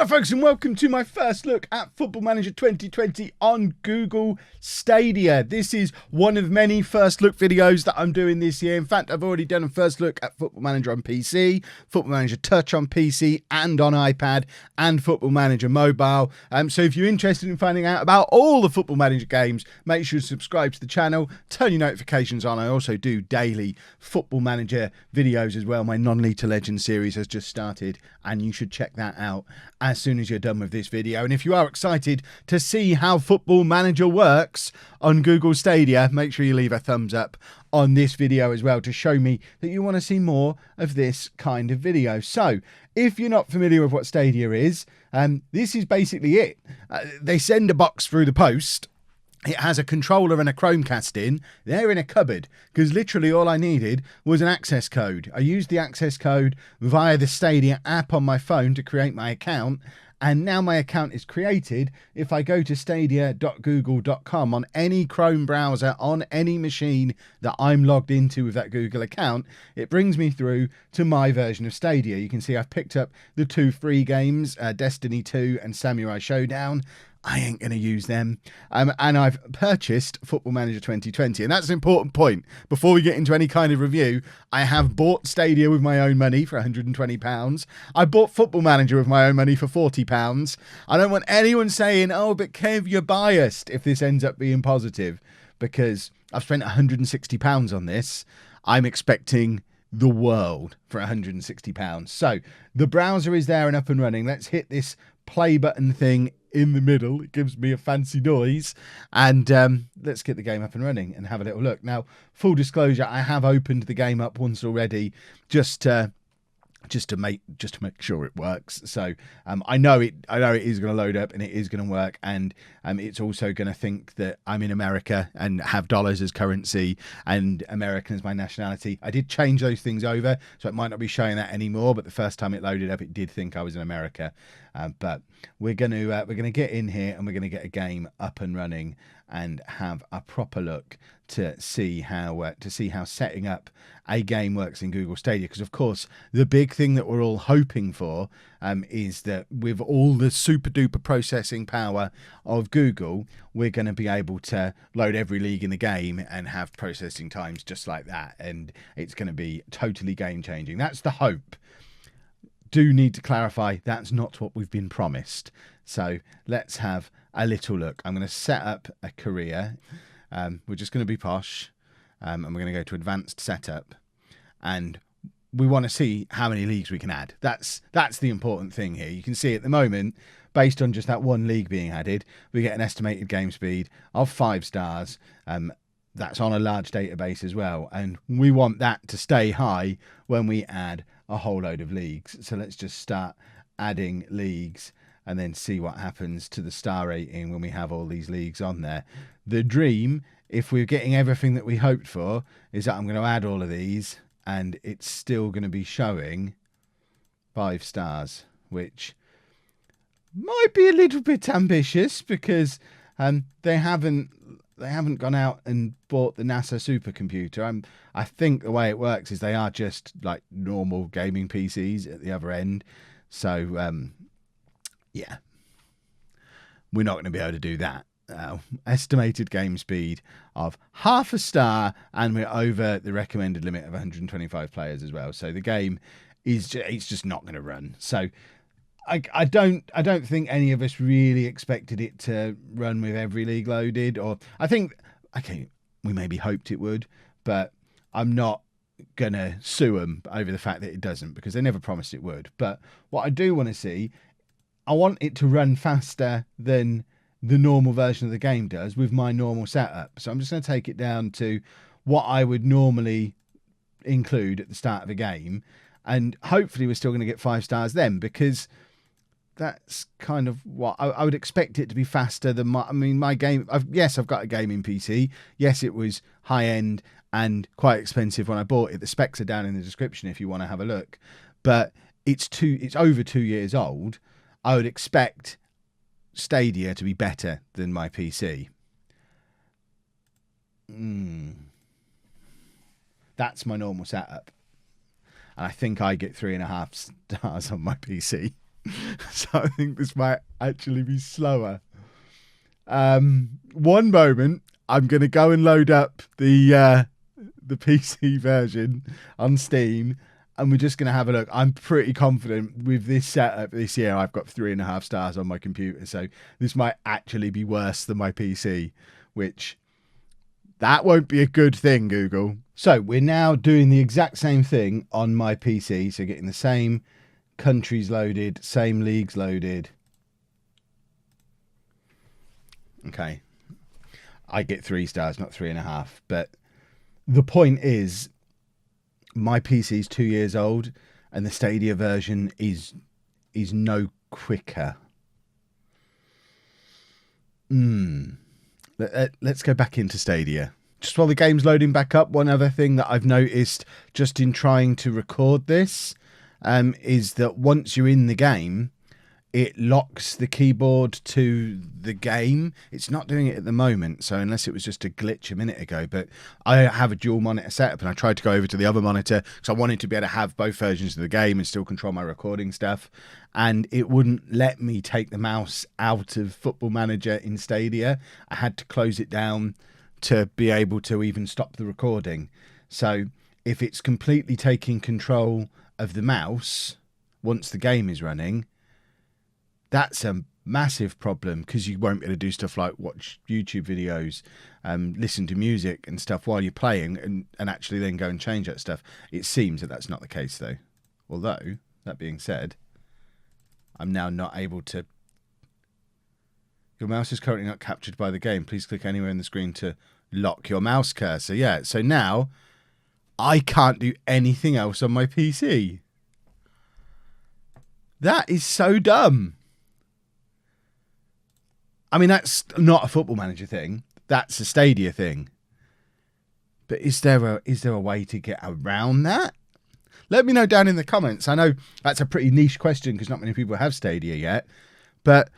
Hello folks and welcome to my first look at Football Manager 2020 on Google Stadia. This is one of many first look videos that I'm doing this year. In fact, I've already done a first look at Football Manager on PC, Football Manager Touch on PC and on iPad, and Football Manager Mobile. So if you're interested in finding out about all the Football Manager games, make sure to subscribe to the channel, turn your notifications on. I also do daily Football Manager videos as well. My Non-Lethal Legends series has just started and you should check that out as soon as you're done with this video. And if you are excited to see how Football Manager works on Google Stadia, make sure you leave a thumbs up on this video as well to show me that you want to see more of this kind of video. So if you're not familiar with what Stadia is, this is basically it. They send a box through the post. It has a controller and a Chromecast in. They're in a cupboard because literally all I needed was an access code. I used the access code via the Stadia app on my phone to create my account. And now my account is created. If I go to stadia.google.com on any Chrome browser, on any machine that I'm logged into with that Google account, it brings me through to my version of Stadia. You can see I've picked up the two free games, Destiny 2 and Samurai Showdown. I ain't going to use them. And I've purchased Football Manager 2020. And that's an important point. Before we get into any kind of review, I have bought Stadia with my own money for £120. I bought Football Manager with my own money for £40. I don't want anyone saying, oh, but Kev, you're biased if this ends up being positive. Because I've spent £160 on this. I'm expecting the world for £160. So the browser is there and up and running. Let's hit this play button thing in the middle. It gives me a fancy noise, and let's get the game up and running and have a little look. Now, full disclosure, I have opened the game up once already just to make sure it works. So I know it is going to load up and it is going to work, and it's also going to think that I'm in America and have dollars as currency and American as my nationality. I did change those things over, so it might not be showing that anymore, but the first time it loaded up it did think I was in America. But we're going to get in here and we're going to get a game up and running and have a proper look to see how setting up a game works in Google Stadia. Because of course the big thing that we're all hoping for is that with all the super duper processing power of Google, we're going to be able to load every league in the game and have processing times just like that, and it's going to be totally game changing. That's the hope. Do need to clarify, that's not what we've been promised. So let's have a little look. I'm going to set up a career. We're just going to be posh, and we're going to go to advanced setup, and we want to see how many leagues we can add. That's the important thing here. You can see at the moment, based on just that one league being added, we get an estimated game speed of 5 stars. That's on a large database as well, and we want that to stay high when we add a whole load of leagues. So let's just start adding leagues and then see what happens to the star rating when we have all these leagues on there. The dream, if we're getting everything that we hoped for, is that I'm going to add all of these and it's still going to be showing 5 stars, which might be a little bit ambitious because they haven't gone out and bought the NASA supercomputer. I think the way it works is they are just like normal gaming PCs at the other end. So, yeah, we're not going to be able to do that. Estimated game speed of 0.5 star, and we're over the recommended limit of 125 players as well. So the game is it's just not going to run. So I don't think any of us really expected it to run with every league loaded, or I think, okay, we maybe hoped it would, but I'm not going to sue them over the fact that it doesn't, because they never promised it would. But what I do want to see, I want it to run faster than the normal version of the game does with my normal setup. So I'm just going to take it down to what I would normally include at the start of a game, and hopefully we're still going to get 5 stars then, because that's kind of what I would expect it to be faster than my game. Yes, I've got a gaming PC. Yes, it was high end and quite expensive when I bought it. The specs are down in the description if you want to have a look. But it's over 2 years old. I would expect Stadia to be better than my PC. That's my normal setup. And I think I get 3.5 stars on my PC. So I think this might actually be slower. One moment, I'm going to go and load up the PC version on Steam, and we're just going to have a look. I'm pretty confident with this setup this year. I've got 3.5 stars on my computer, so this might actually be worse than my PC, which that won't be a good thing, Google. So we're now doing the exact same thing on my PC, so getting the same countries loaded, same leagues loaded. Okay, I get 3 stars, not 3.5, but the point is, my PC is 2 years old, and the Stadia version is no quicker. Let's go back into Stadia. Just while the game's loading back up, one other thing that I've noticed just in trying to record this is that once you're in the game, it locks the keyboard to the game. It's not doing it at the moment, so unless it was just a glitch a minute ago. But I have a dual monitor setup, and I tried to go over to the other monitor because I wanted to be able to have both versions of the game and still control my recording stuff. And it wouldn't let me take the mouse out of Football Manager in Stadia. I had to close it down to be able to even stop the recording. So if it's completely taking control of the mouse once the game is running, that's a massive problem, because you won't be able to do stuff like watch YouTube videos, listen to music and stuff while you're playing, and actually then go and change that stuff. It seems that that's not the case, though. Although, that being said, I'm now not able to... Your mouse is currently not captured by the game. Please click anywhere in the screen to lock your mouse cursor. Yeah, so now I can't do anything else on my PC. That is so dumb. I mean, that's not a Football Manager thing. That's a Stadia thing. But is there a way to get around that? Let me know down in the comments. I know that's a pretty niche question because not many people have Stadia yet. But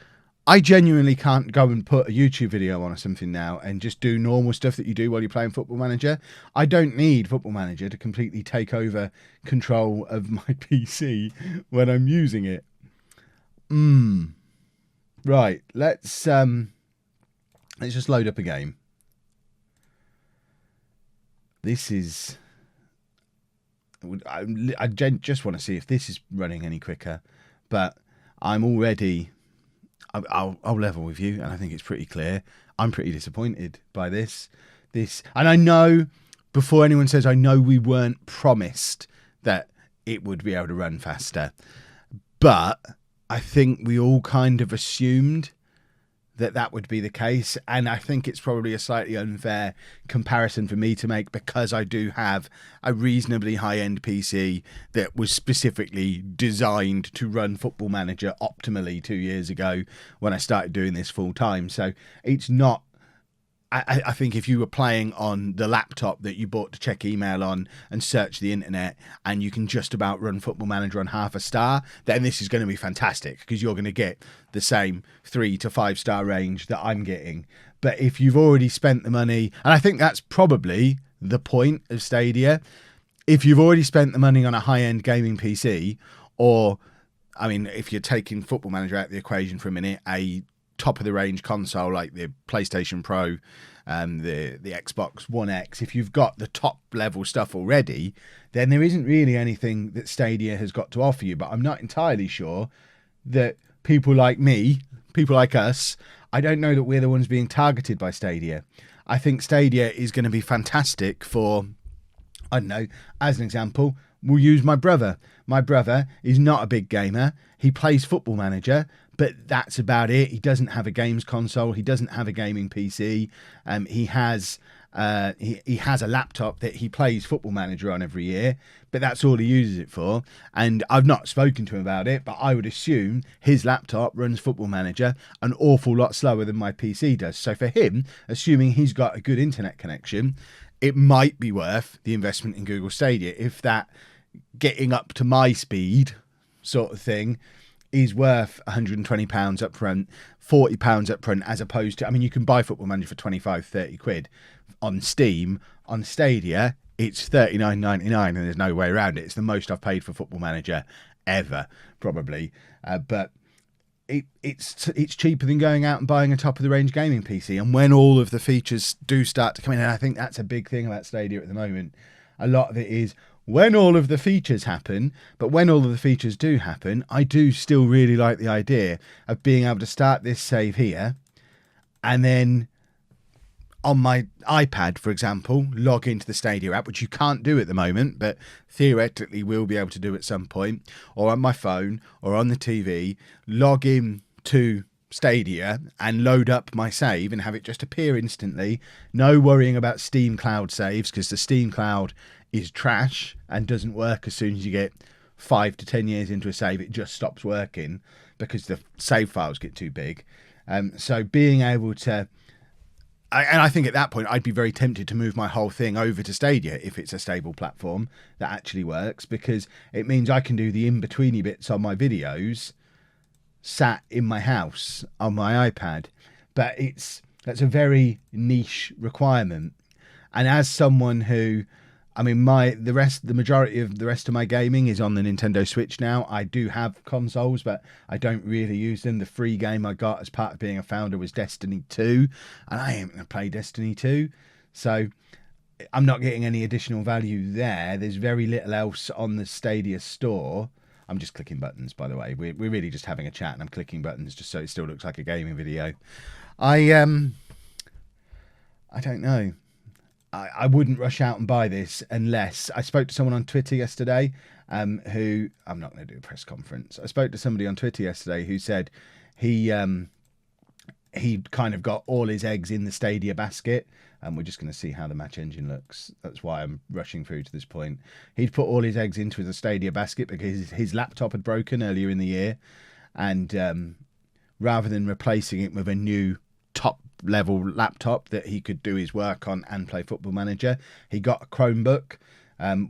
I genuinely can't go and put a YouTube video on or something now and just do normal stuff that you do while you're playing Football Manager. I don't need Football Manager to completely take over control of my PC when I'm using it. Right, let's just load up a game. This is... I just want to see if this is running any quicker, but I'm already... I'll level with you, and I think it's pretty clear. I'm pretty disappointed by this. And I know, before anyone says, I know we weren't promised that it would be able to run faster, but I think we all kind of assumed that would be the case, and I think it's probably a slightly unfair comparison for me to make because I do have a reasonably high-end PC that was specifically designed to run Football Manager optimally 2 years ago when I started doing this full-time. So it's not... I think if you were playing on the laptop that you bought to check email on and search the internet, and you can just about run Football Manager on 0.5 star, then this is going to be fantastic because you're going to get the same 3 to 5 star range that I'm getting. But if you've already spent the money, and I think that's probably the point of Stadia, if you've already spent the money on a high-end gaming PC, or, I mean, if you're taking Football Manager out of the equation for a minute, a top of the range console like the PlayStation Pro, the Xbox One X, if you've got the top level stuff already, then there isn't really anything that Stadia has got to offer you. But I'm not entirely sure that people like me, people like us, I don't know that we're the ones being targeted by Stadia. I think Stadia is going to be fantastic for, I don't know, as an example, we'll use my brother. My brother is not a big gamer. He plays Football Manager, but that's about it. He doesn't have a games console. He doesn't have a gaming PC. He has a laptop that he plays Football Manager on every year, but that's all he uses it for. And I've not spoken to him about it, but I would assume his laptop runs Football Manager an awful lot slower than my PC does. So for him, assuming he's got a good internet connection, it might be worth the investment in Google Stadia if that getting up to my speed sort of thing is worth £120 up front, £40 up front, as opposed to, I mean, you can buy Football Manager for 25, 30 quid on Steam. On Stadia, it's $39.99, and there's no way around it. It's the most I've paid for Football Manager ever, probably. But it's cheaper than going out and buying a top-of-the-range gaming PC. And when all of the features do start to come in, and I think that's a big thing about Stadia at the moment, a lot of it is when all of the features happen. But when all of the features do happen, I do still really like the idea of being able to start this save here and then on my iPad, for example, log into the Stadia app, which you can't do at the moment, but theoretically will be able to do at some point, or on my phone or on the TV, log in to Stadia and load up my save and have it just appear instantly. No worrying about Steam Cloud saves, because the Steam Cloud is trash and doesn't work as soon as you get 5 to 10 years into a save. It just stops working because the save files get too big. So being able to... And I think at that point, I'd be very tempted to move my whole thing over to Stadia if it's a stable platform that actually works, because it means I can do the in-betweeny bits on my videos sat in my house on my iPad. But that's a very niche requirement. And as someone who... I mean, the majority of the rest of my gaming is on the Nintendo Switch now. I do have consoles, but I don't really use them. The free game I got as part of being a founder was Destiny 2, and I ain't going to play Destiny 2. So I'm not getting any additional value there. There's very little else on the Stadia store. I'm just clicking buttons, by the way. We're really just having a chat, and I'm clicking buttons just so it still looks like a gaming video. I don't know. I wouldn't rush out and buy this unless... I spoke to someone on Twitter yesterday who... I'm not going to do a press conference. I spoke to somebody on Twitter yesterday who said he kind of got all his eggs in the Stadia basket. And we're just going to see how the match engine looks. That's why I'm rushing through to this point. He'd put all his eggs into the Stadia basket because his laptop had broken earlier in the year. And rather than replacing it with a new top level laptop that he could do his work on and play Football Manager, he got a Chromebook,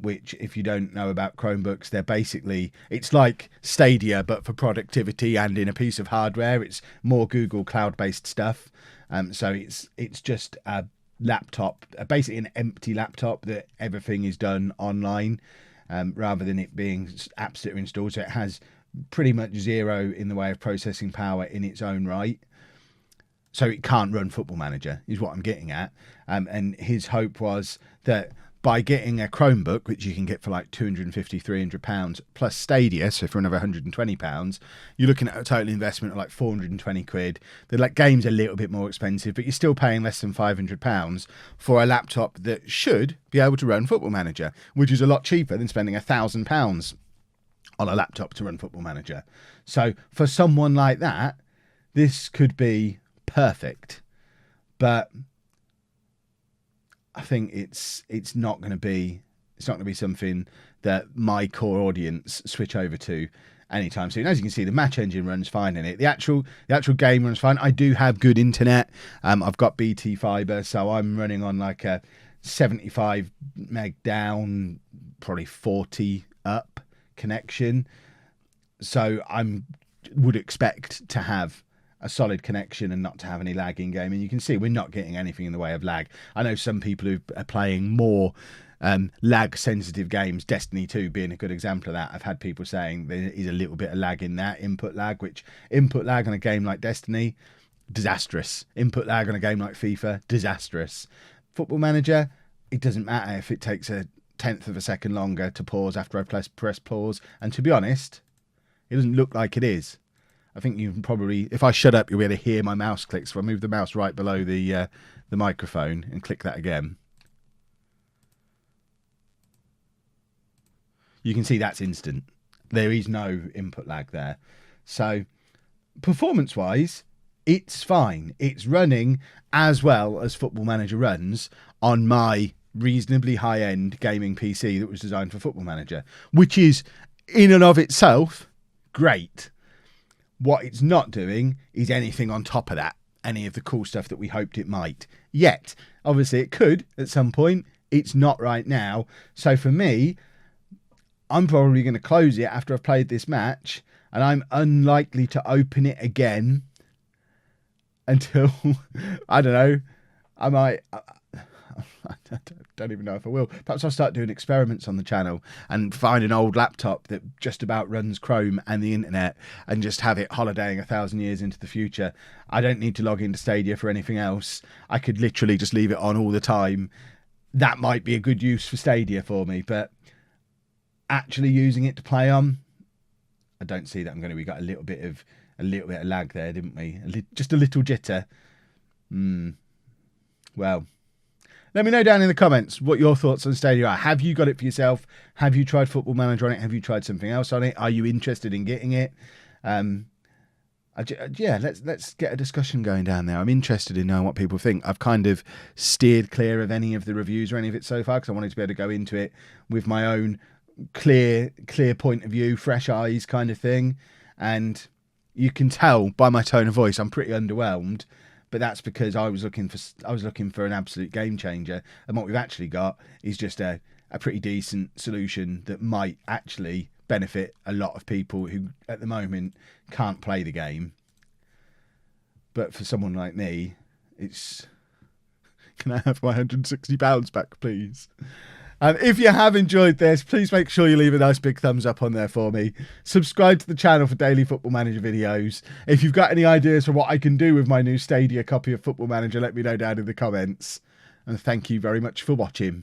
which, if you don't know about Chromebooks, they're basically, it's like Stadia but for productivity and in a piece of hardware. It's more Google cloud based stuff. So it's just a laptop, basically an empty laptop that everything is done online, rather than it being apps that are installed. So it has pretty much zero in the way of processing power in its own right. So it can't run Football Manager, is what I'm getting at. And his hope was that by getting a Chromebook, which you can get for like £250, £300, plus Stadia, so for another £120, you're looking at a total investment of like 420 quid. The game's a little bit more expensive, but you're still paying less than £500 for a laptop that should be able to run Football Manager, which is a lot cheaper than spending £1,000 on a laptop to run Football Manager. So for someone like that, this could be perfect, but I think it's not going to be something that my core audience switch over to anytime soon. As you can see, the match engine runs fine in it. The actual game runs fine. I do have good internet. I've got BT fiber, so I'm running on like a 75 meg down, probably 40 up connection. So would expect to have a solid connection and not to have any lag in game. And you can see we're not getting anything in the way of lag. I know some people who are playing more lag sensitive games, Destiny 2 being a good example of that. I've had people saying there is a little bit of lag in that, input lag, which input lag on a game like Destiny, disastrous. Input lag on a game like FIFA, disastrous. Football Manager, it doesn't matter if it takes a tenth of a second longer to pause after I press pause. And to be honest, it doesn't look like it is. I think you can probably, if I shut up, you'll be able to hear my mouse click. So I move the mouse right below the microphone and click that again. You can see that's instant. There is no input lag there. So performance-wise, it's fine. It's running as well as Football Manager runs on my reasonably high-end gaming PC that was designed for Football Manager, which is, in and of itself, great. What it's not doing is anything on top of that, any of the cool stuff that we hoped it might. Yet, obviously it could at some point. It's not right now. So for me, I'm probably going to close it after I've played this match, and I'm unlikely to open it again until, I don't know, I don't even know if I will. Perhaps I'll start doing experiments on the channel and find an old laptop that just about runs Chrome and the internet and just have it holidaying 1,000 years into the future. I don't need to log into Stadia for anything else. I could literally just leave it on all the time. That might be a good use for Stadia for me, but actually using it to play on, I don't see that I'm going to. We got a little bit of lag there, didn't we? Just a little jitter. Well, let me know down in the comments what your thoughts on Stadia are. Have you got it for yourself? Have you tried Football Manager on it? Have you tried something else on it? Are you interested in getting it? Yeah, let's get a discussion going down there. I'm interested in knowing what people think. I've kind of steered clear of any of the reviews or any of it so far because I wanted to be able to go into it with my own clear point of view, fresh eyes kind of thing. And you can tell by my tone of voice I'm pretty underwhelmed, but that's because I was looking for an absolute game changer, and what we've actually got is just a pretty decent solution that might actually benefit a lot of people who at the moment can't play the game. But for someone like me, it's, can I have my £160 back, please? If you have enjoyed this, please make sure you leave a nice big thumbs up on there for me. Subscribe to the channel for daily Football Manager videos. If you've got any ideas for what I can do with my new Stadia copy of Football Manager, let me know down in the comments. And thank you very much for watching.